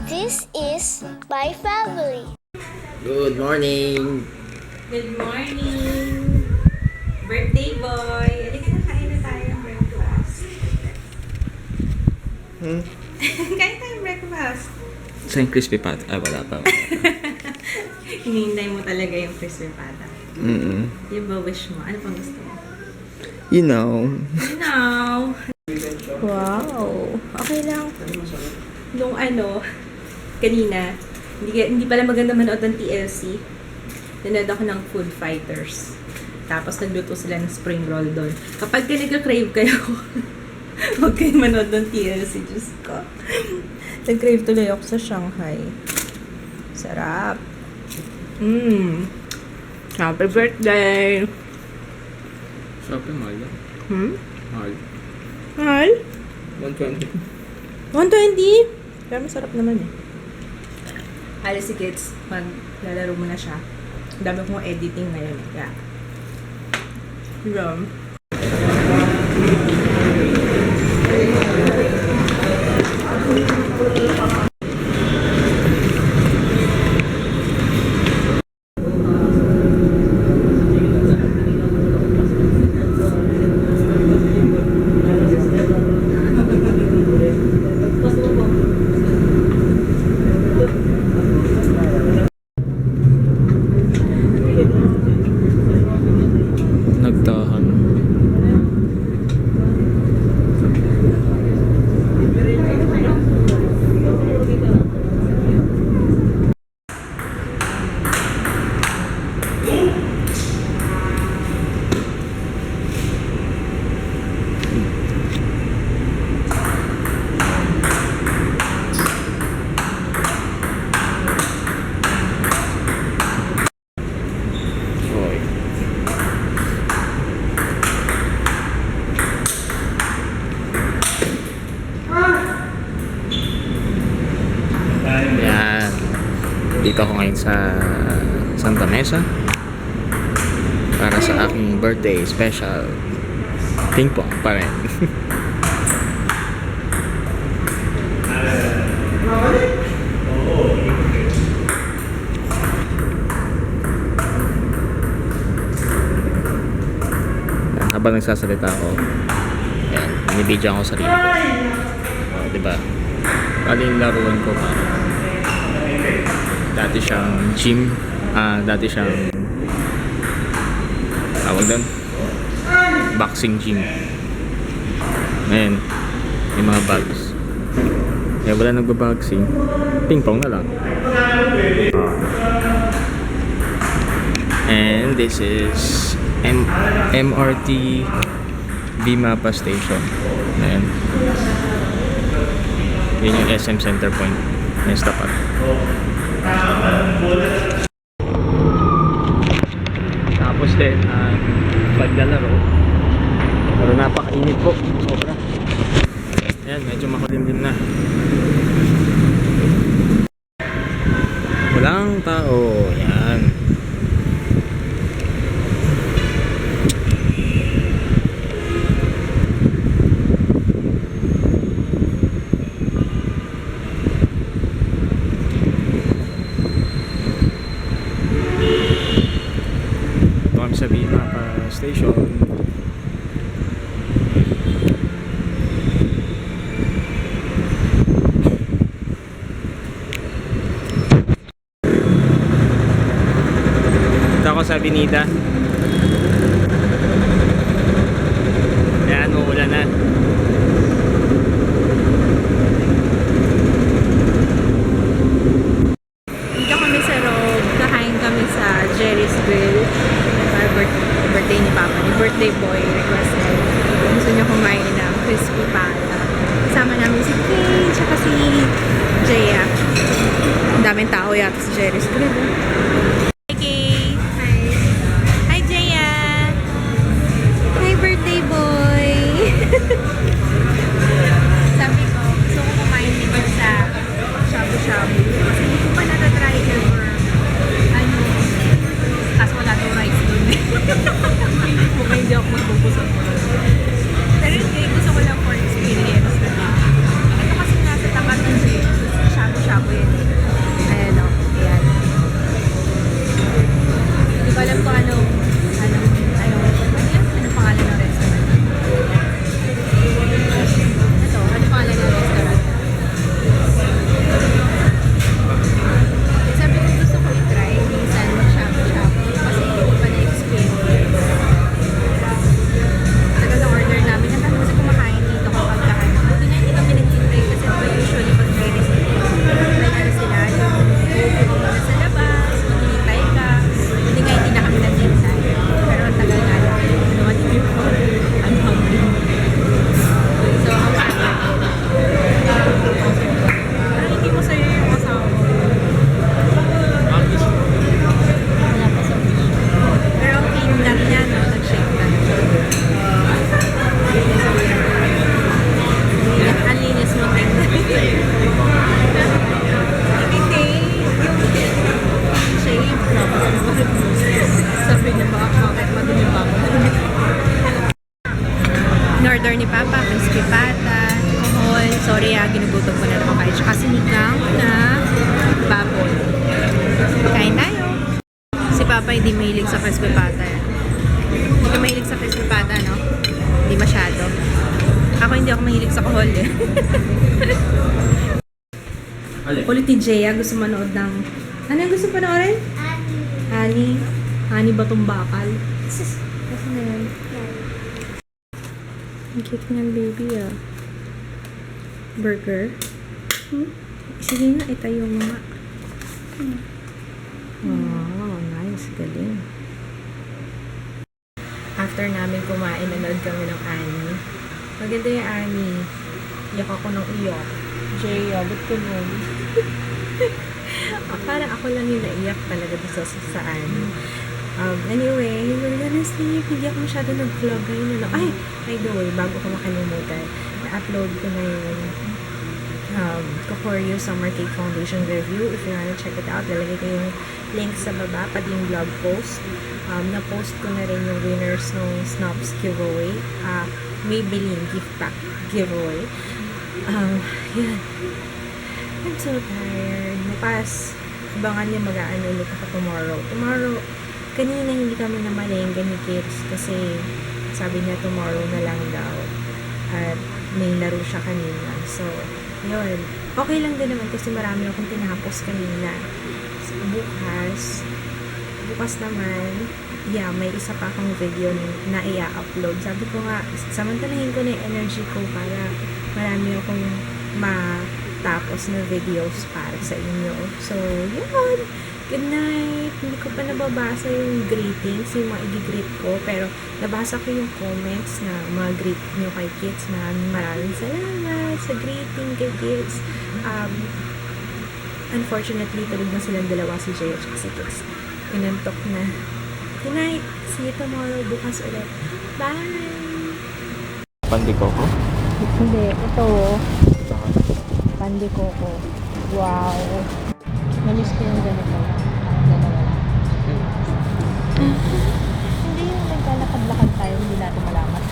This is my family. Good morning! Good morning! Birthday boy! Halika na, kain na tayo ng breakfast. Kain tayo ng breakfast. Saan yung crispy pat? Ah, wala pa. Hinihintay mo talaga yung crispy pata. Yung ba wish mo? Ano pang gusto mo? You know. No! Wow! Okay lang. Nung kanina, hindi pala maganda manood ng TLC. Nanood ako ng Food Fighters. Tapos nagluto sila ng spring roll doon. Kapag nagka-crave kayo, huwag kayo manood ng TLC. Diyos ko. Nag-crave tuloy ako sa Shanghai. Sarap. Happy birthday! Shopping mall lang. Mall. Mahal? 120. 120? Pero masarap naman eh. Halos si kids, maglalaro mo na siya. Ang dami kong editing ngayon. Yeah. Rum. Nagtahan. Oy. Yan. Dito ako ngayon sa Santa Mesa para sa aking birthday special. Ping pong pa rin. Yan, habang nagsasalita ako, yan, binibidyo ako sarili ko. Diba? Bali yung laruan ko dati siyang gym, dati siyang tawag doon, boxing gym. Ngayon, yung mga bags. Kaya wala nagbaboxing, ping pong na lang. And this is MRT Vimapa Station. Ayan. Yun yung SM Center Point. Yung tapat. Tapos din ang paglalaro. Pero napakainit po. Sobra. Ayan, medyo makulimlim na. Walang tao. Ayan. Sa Vimapa Station. Dito ako sa Avenida. Ayan, uulan na. Dito kami sa Rob. Kakain kami sa Jerry's Grill. Birthday ni Papa, ni birthday boy requested. Gusto niya kumain ng crispy pata. Kasama namin si Kay, tsaka si Jaya. Ang daming tao yata sa Jerry's Grill. Hi Kay! Hi! Hi order ni Papa, crispy pata, kohol. Sorry ginugutom ko na naman kayo. Tsaka sinigang na baboy. Kain tayo. Si Papa hindi mahilig sa crispy pata. Hindi ka mahilig sa crispy pata, no? Hindi masyado. Ako hindi ako mahilig sa kohol eh. Ulit ni Jaya, gusto manood ng... Ano yung gusto panoorin? Ani Batong Bakal. Kasi na yun. Ang cute ng baby ah. Burger. Sige nga, itayo mo nga. Wow, nice. Galing. After namin kumain, nanood kami ng Annie. Maganda yung Annie. Iyak ako ng iyak. Jaya, ba't ko nun? Parang ako lang yung naiyak talaga sa Annie. Anyway, we're gonna sleep. Hindi ako masyado nag-vlog ngayon. Ay, by the way, bago ko makalimutan, na-upload ko na yung Kokoryo Summer Cake Foundation review. If you wanna check it out, lalagay ko yung link sa baba, pati yung blog post. Na-post ko na rin yung winners ng Snobs giveaway. Maybelline gift pack giveaway. Yan. I'm so tired. Bukas, abangan niyo mag-aano ulit ako tomorrow. Kanina hindi kami namalengga ni Kids kasi sabi niya tomorrow na lang daw. At may laro siya kanina. So, yun. Okay lang din naman kasi marami akong tinapos kanina. So, bukas naman, may isa pa akong video na i-upload. Sabi ko nga, samantalahin ko na yung energy ko para marami akong matapos na videos para sa inyo. So, yun. Good night. Hindi ko pa nababasa yung greetings, yung mga i-greet ko. Pero, nabasa ko yung comments na mga greet nyo kay Kids na maraming salamat sa greeting kay Kids. Unfortunately, tulog na silang dalawa, si Jay at si Kids. Pinantok na. Good night. See you tomorrow. Bukas ulit. Bye! Pandikoko? Hindi. Ito. Pandikoko. Wow. Namiss ko yung ganito. Dalawa. Hindi yung naglalakad-lakad tayo, hindi natin malaman.